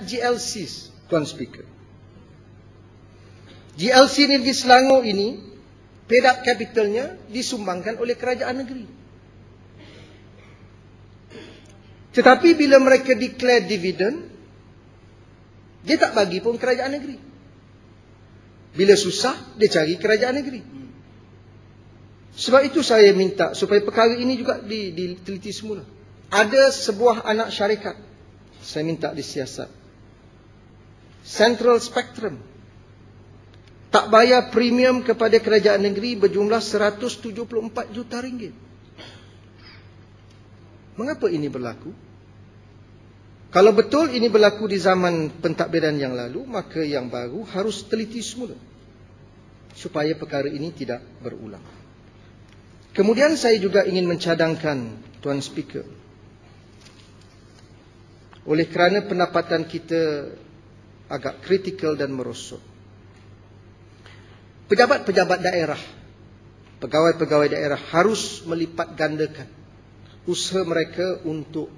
GLCs, Tuan Speaker. GLC Negeri Selangor ini, paid-up capitalnya disumbangkan oleh kerajaan negeri. Tetapi bila mereka declare dividend, dia tak bagi pun kerajaan negeri. Bila susah, dia cari kerajaan negeri. Sebab itu saya minta supaya perkara ini juga diteliti semula. Ada sebuah anak syarikat, saya minta disiasat. Central Spectrum tak bayar premium kepada kerajaan negeri berjumlah 174 juta ringgit. Mengapa ini berlaku? Kalau betul ini berlaku di zaman pentadbiran yang lalu, maka yang baru harus teliti semula supaya perkara ini tidak berulang. Kemudian saya juga ingin mencadangkan, Tuan Speaker, oleh kerana pendapatan kita agak kritikal dan merosot, pejabat-pejabat daerah, pegawai-pegawai daerah harus melipat gandakan usaha mereka untuk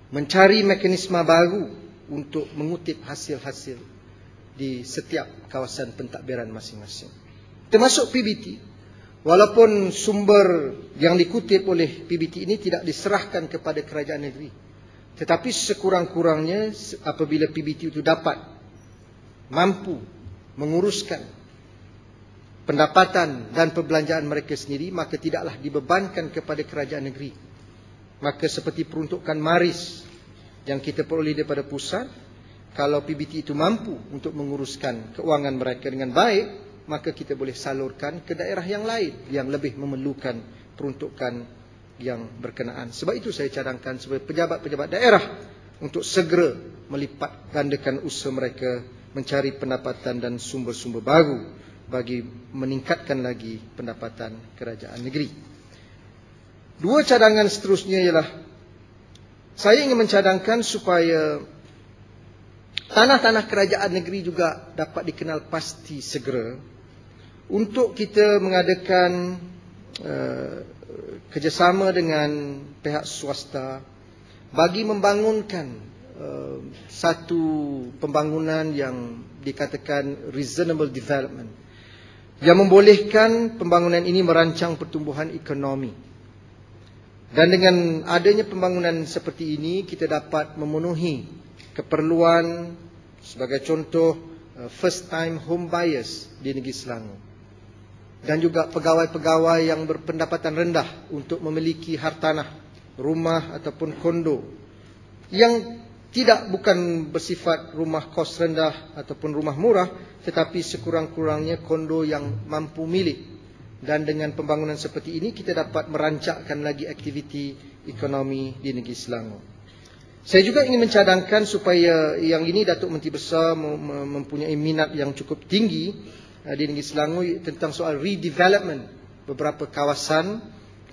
mencari mekanisme baru untuk mengutip hasil-hasil di setiap kawasan pentadbiran masing-masing. Termasuk PBT, walaupun sumber yang dikutip oleh PBT ini tidak diserahkan kepada kerajaan negeri, tetapi sekurang-kurangnya apabila PBT itu dapat mampu menguruskan pendapatan dan perbelanjaan mereka sendiri, maka tidaklah dibebankan kepada kerajaan negeri. Maka seperti peruntukan maris yang kita peroleh daripada pusat, kalau PBT itu mampu untuk menguruskan keuangan mereka dengan baik, maka kita boleh salurkan ke daerah yang lain yang lebih memerlukan peruntukan yang berkenaan. Sebab itu saya cadangkan supaya pejabat-pejabat daerah untuk segera melipat gandakan usaha mereka mencari pendapatan dan sumber-sumber baru bagi meningkatkan lagi pendapatan kerajaan negeri. Dua cadangan seterusnya ialah, saya ingin mencadangkan supaya tanah-tanah kerajaan negeri juga dapat dikenal pasti segera untuk kita mengadakan kerjasama dengan pihak swasta bagi membangunkan satu pembangunan yang dikatakan reasonable development, yang membolehkan pembangunan ini merancang pertumbuhan ekonomi. Dan dengan adanya pembangunan seperti ini, kita dapat memenuhi keperluan sebagai contoh first time home buyers di negeri Selangor. Dan juga pegawai-pegawai yang berpendapatan rendah untuk memiliki hartanah, rumah ataupun kondo yang bukan bersifat rumah kos rendah ataupun rumah murah, tetapi sekurang-kurangnya kondo yang mampu milik. Dan dengan pembangunan seperti ini, kita dapat merancangkan lagi aktiviti ekonomi di negeri Selangor. Saya juga ingin mencadangkan supaya yang ini Datuk Menteri Besar mempunyai minat yang cukup tinggi di negeri Selangor tentang soal redevelopment beberapa kawasan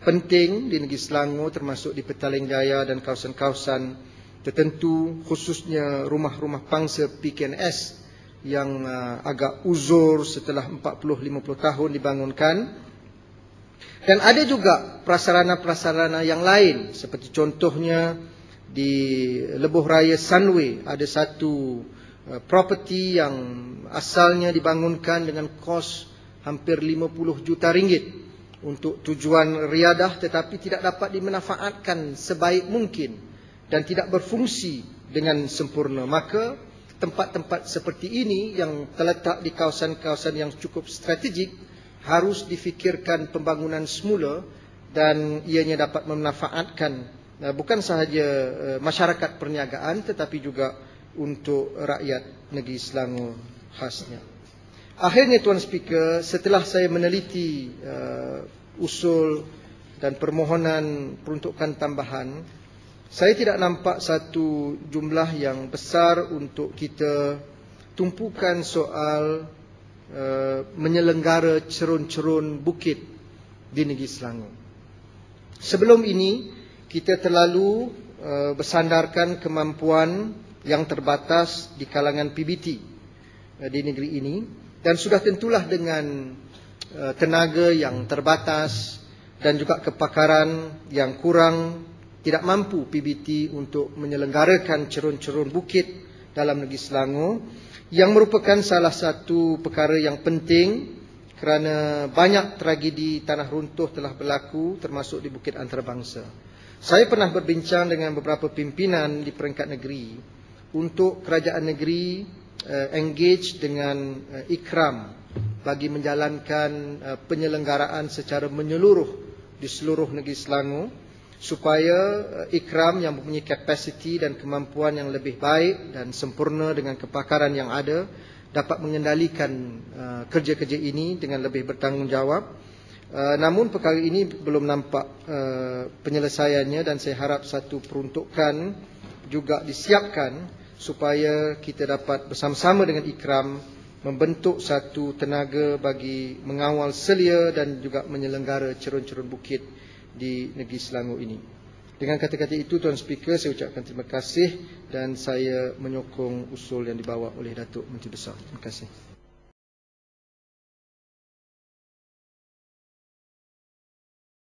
penting di negeri Selangor, termasuk di Petaling Jaya dan kawasan-kawasan tertentu, khususnya rumah-rumah pangsa PKNS yang agak uzur setelah 40-50 tahun dibangunkan. Dan ada juga prasarana-prasarana yang lain, seperti contohnya di Lebuh Raya Sunway ada satu property yang asalnya dibangunkan dengan kos hampir 50 juta ringgit untuk tujuan riadah, tetapi tidak dapat dimanfaatkan sebaik mungkin dan tidak berfungsi dengan sempurna. Maka tempat-tempat seperti ini yang terletak di kawasan-kawasan yang cukup strategik harus difikirkan pembangunan semula dan ianya dapat memanfaatkan bukan sahaja masyarakat perniagaan tetapi juga untuk rakyat negeri Selangor khasnya. Akhirnya, Tuan Speaker, setelah saya meneliti usul dan permohonan peruntukan tambahan, saya tidak nampak satu jumlah yang besar untuk kita tumpukan soal menyelenggara cerun-cerun bukit di negeri Selangor. Sebelum ini, kita terlalu bersandarkan kemampuan yang terbatas di kalangan PBT di negeri ini, dan sudah tentulah dengan tenaga yang terbatas dan juga kepakaran yang kurang tidak mampu PBT untuk menyelenggarakan cerun-cerun bukit dalam negeri Selangor, yang merupakan salah satu perkara yang penting kerana banyak tragedi tanah runtuh telah berlaku termasuk di Bukit Antarabangsa. Saya pernah berbincang dengan beberapa pimpinan di peringkat negeri untuk kerajaan negeri engage dengan IKRAM bagi menjalankan penyelenggaraan secara menyeluruh di seluruh negeri Selangor, supaya IKRAM yang mempunyai kapasiti dan kemampuan yang lebih baik dan sempurna dengan kepakaran yang ada dapat mengendalikan kerja-kerja ini dengan lebih bertanggungjawab. Namun perkara ini belum nampak penyelesaiannya, dan saya harap satu peruntukan juga disiapkan supaya kita dapat bersama-sama dengan IKRAM membentuk satu tenaga bagi mengawal selia dan juga menyelenggara cerun-cerun bukit di negeri Selangor ini. Dengan kata-kata itu, Tuan Speaker, saya ucapkan terima kasih dan saya menyokong usul yang dibawa oleh Datuk Menteri Besar. Terima kasih.